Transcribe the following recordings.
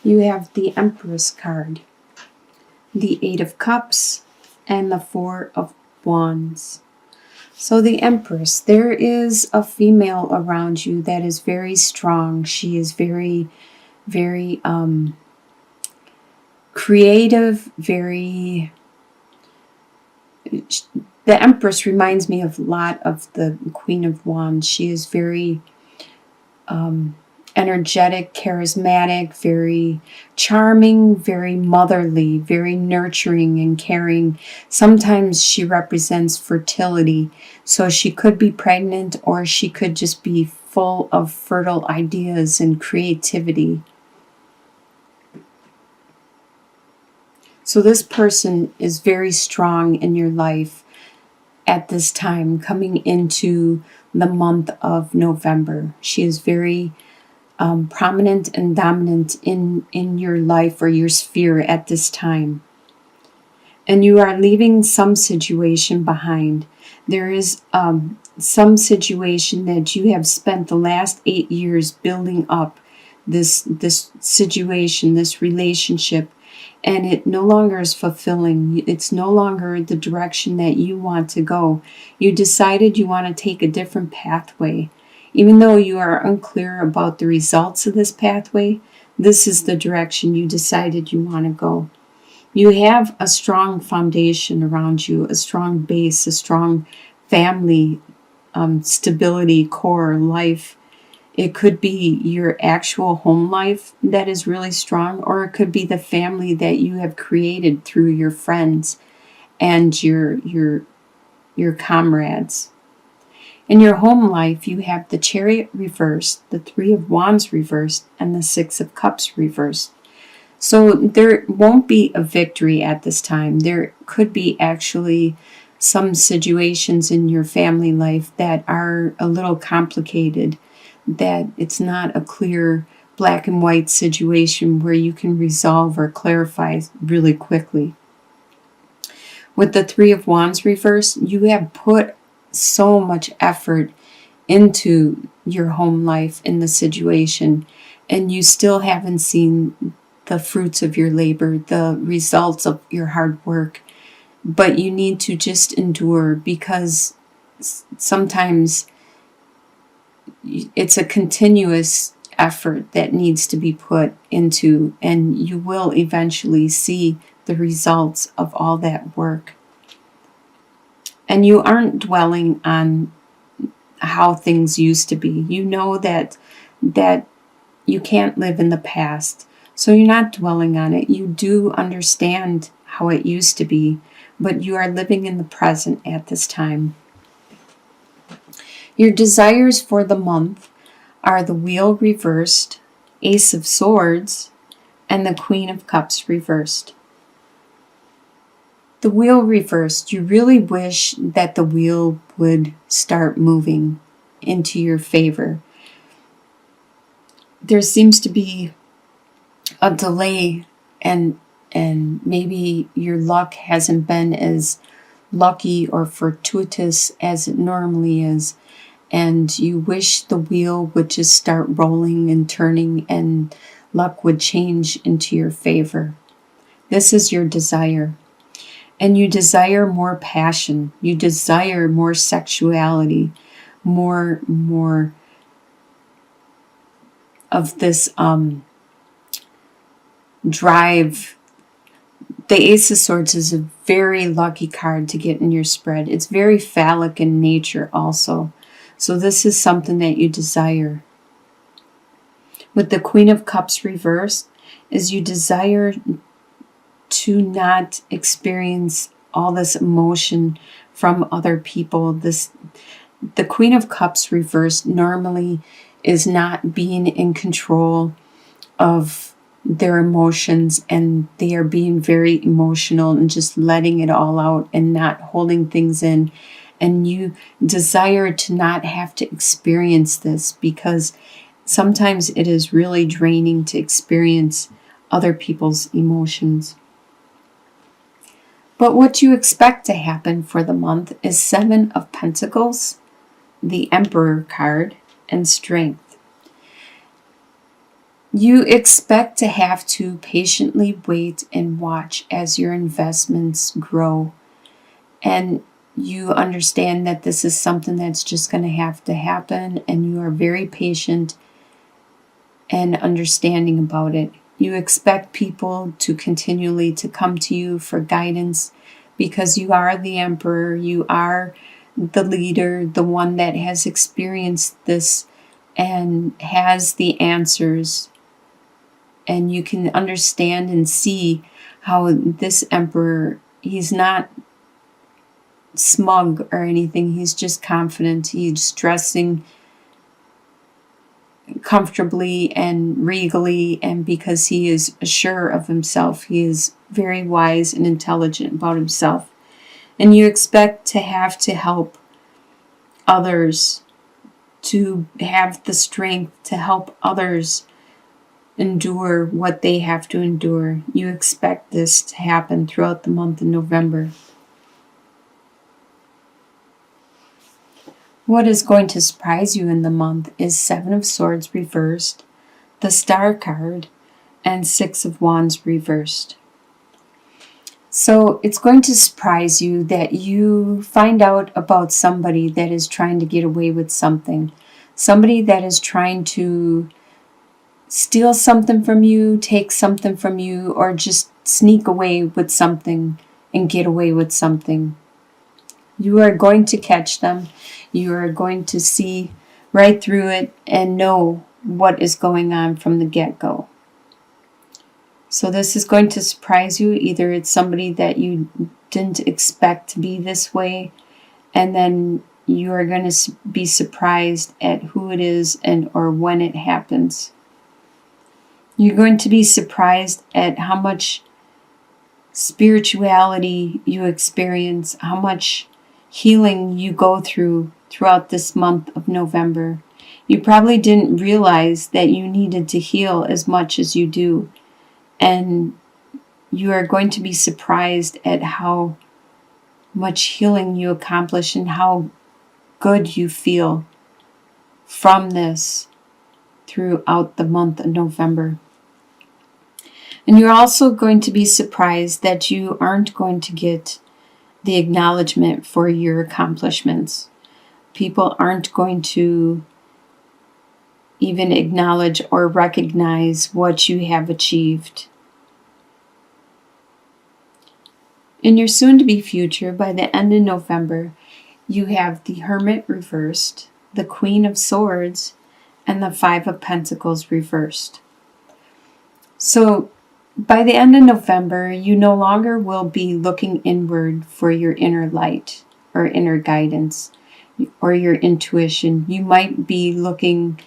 You have the Empress card, the Eight of Cups, and the Four of Wands. So the Empress, there is a female around you that is very strong. She is very, very creative, very... The Empress reminds me of a lot of the Queen of Wands. She is very energetic, charismatic, very charming, very motherly, very nurturing and caring. Sometimes she represents fertility. So she could be pregnant, or she could just be full of fertile ideas and creativity. So this person is very strong in your life at this time, coming into the month of November. She is very prominent and dominant in your life or your sphere at this time. And you are leaving some situation behind. There is some situation that you have spent the last 8 years building up, this situation, this relationship, and it no longer is fulfilling. It's no longer the direction that you want to go. You decided you want to take a different pathway. Even though you are unclear about the results of this pathway, this is the direction you decided you want to go. You have a strong foundation around you, a strong base, a strong family, stability, core, life. It could be your actual home life that is really strong, or it could be the family that you have created through your friends and your comrades. In your home life, you have the Chariot reversed, the Three of Wands reversed, and the Six of Cups reversed. So there won't be a victory at this time. There could be actually some situations in your family life that are a little complicated, that it's not a clear black and white situation where you can resolve or clarify really quickly. With the Three of Wands reversed, you have put so much effort into your home life in the situation, and you still haven't seen the fruits of your labor, the results of your hard work. But you need to just endure, because sometimes it's a continuous effort that needs to be put into, and you will eventually see the results of all that work. And you aren't dwelling on how things used to be. You know that you can't live in the past, so you're not dwelling on it. You do understand how it used to be, but you are living in the present at this time. Your desires for the month are the Wheel reversed, Ace of Swords, and the Queen of Cups reversed. The Wheel reversed, you really wish that the wheel would start moving into your favor. There seems to be a delay, and maybe your luck hasn't been as lucky or fortuitous as it normally is, and you wish the wheel would just start rolling and turning and luck would change into your favor. This is your desire. And you desire more passion. You desire more sexuality, more of this drive. The Ace of Swords is a very lucky card to get in your spread. It's very phallic in nature also. So this is something that you desire. With the Queen of Cups reversed, is you desire to not experience all this emotion from other people. The Queen of Cups reversed normally is not being in control of their emotions, and they are being very emotional and just letting it all out and not holding things in. And you desire to not have to experience this, because sometimes it is really draining to experience other people's emotions. But what you expect to happen for the month is Seven of Pentacles, the Emperor card, and Strength. You expect to have to patiently wait and watch as your investments grow. And you understand that this is something that's just going to happen, and you are very patient and understanding about it. You expect people to continually to come to you for guidance because you are the emperor, you are the leader, the one that has experienced this and has the answers. And you can understand and see how this emperor, he's not smug or anything, he's just confident. He's dressing comfortably and regally, and because he is sure of himself, he is very wise and intelligent about himself. And you expect to have to help others, to have the strength to help others endure what they have to endure. You expect this to happen throughout the month of November. What is going to surprise you in the month is Seven of Swords reversed, the Star card, and Six of Wands reversed. So it's going to surprise you that you find out about somebody that is trying to get away with something. Somebody that is trying to steal something from you, take something from you, or just sneak away with something and get away with something. You are going to catch them. You are going to see right through it and know what is going on from the get-go. So this is going to surprise you. Either it's somebody that you didn't expect to be this way, and then you are going to be surprised at who it is and or when it happens. You're going to be surprised at how much spirituality you experience, how much healing you go throughout this month of November. You probably didn't realize that you needed to heal as much as you do. And you are going to be surprised at how much healing you accomplish and how good you feel from this throughout the month of November. And you're also going to be surprised that you aren't going to get the acknowledgement for your accomplishments. People aren't going to even acknowledge or recognize what you have achieved. In your soon-to-be future, by the end of November, you have the Hermit reversed, the Queen of Swords, and the Five of Pentacles reversed. So by the end of November, you no longer will be looking inward for your inner light or inner guidance or your intuition. You might be looking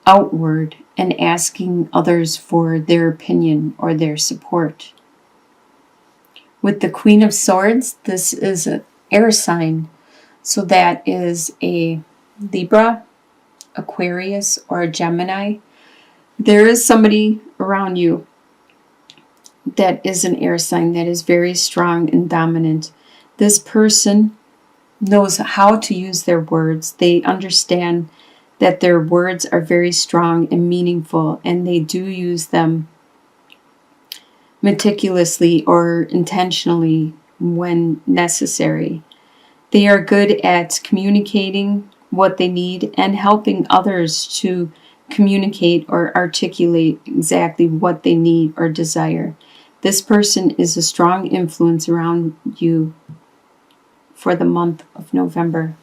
outward and asking others for their opinion or their support. With the Queen of Swords, this is an air sign. So that is a Libra, Aquarius, or a Gemini. There is somebody around you that is an air sign that is very strong and dominant. This person knows how to use their words. They understand that their words are very strong and meaningful, and they do use them meticulously or intentionally when necessary. They are good at communicating what they need and helping others to communicate or articulate exactly what they need or desire. This person is a strong influence around you for the month of November.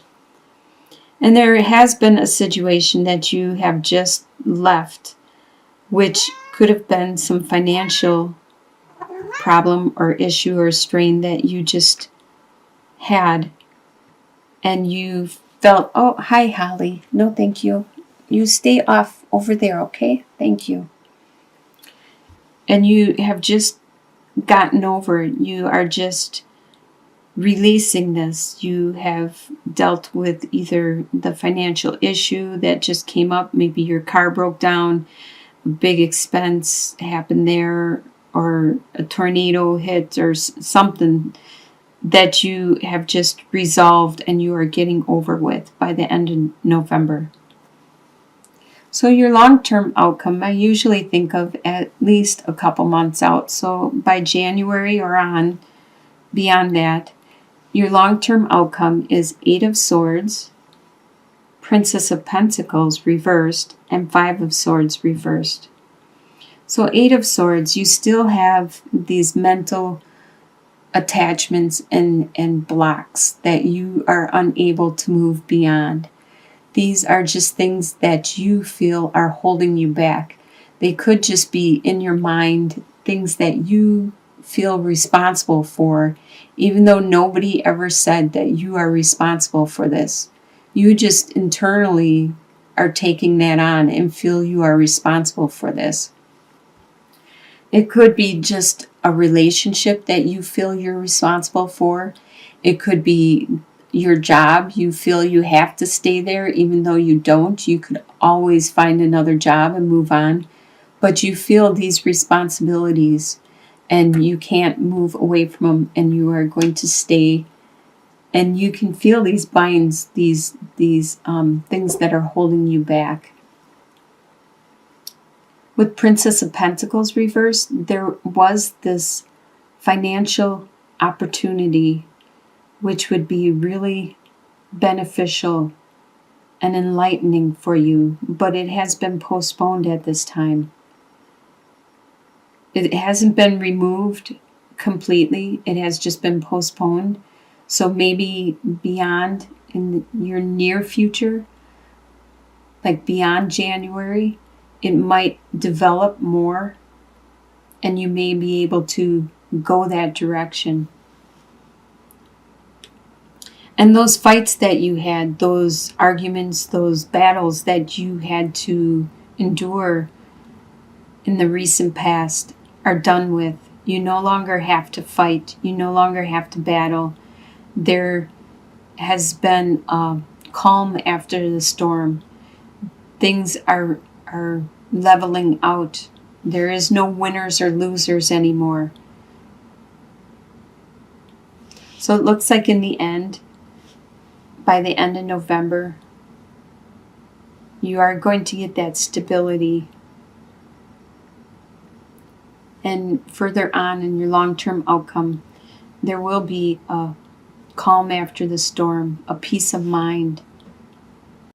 And there has been a situation that you have just left, which could have been some financial problem or issue or strain that you just had. And you felt, oh, hi, Holly. No, thank you. You stay off over there, okay? Thank you. And you have just gotten over it. You are just releasing this. You have dealt with either the financial issue that just came up, maybe your car broke down, a big expense happened there, or a tornado hit, or something that you have just resolved and you are getting over with by the end of November. So your long-term outcome, I usually think of at least a couple months out. So by January or on, beyond that, your long-term outcome is Eight of Swords, Princess of Pentacles reversed, and Five of Swords reversed. So Eight of Swords, you still have these mental attachments and blocks that you are unable to move beyond. These are just things that you feel are holding you back. They could just be in your mind, things that you feel responsible for, even though nobody ever said that you are responsible for this. You just internally are taking that on and feel you are responsible for this. It could be just a relationship that you feel you're responsible for. It could be your job. You feel you have to stay there even though you don't. You could always find another job and move on. But you feel these responsibilities and you can't move away from them, and you are going to stay. And you can feel these binds, these things that are holding you back. With Princess of Pentacles reversed, there was this financial opportunity which would be really beneficial and enlightening for you, but it has been postponed at this time. It hasn't been removed completely, it has just been postponed. So maybe beyond, in your near future, like beyond January, it might develop more and you may be able to go that direction. And those fights that you had, those arguments, those battles that you had to endure in the recent past are done with. You no longer have to fight. You no longer have to battle. There has been calm after the storm. Things are leveling out. There is no winners or losers anymore. So it looks like in the end, by the end of November, you are going to get that stability. And further on in your long-term outcome, there will be a calm after the storm, a peace of mind.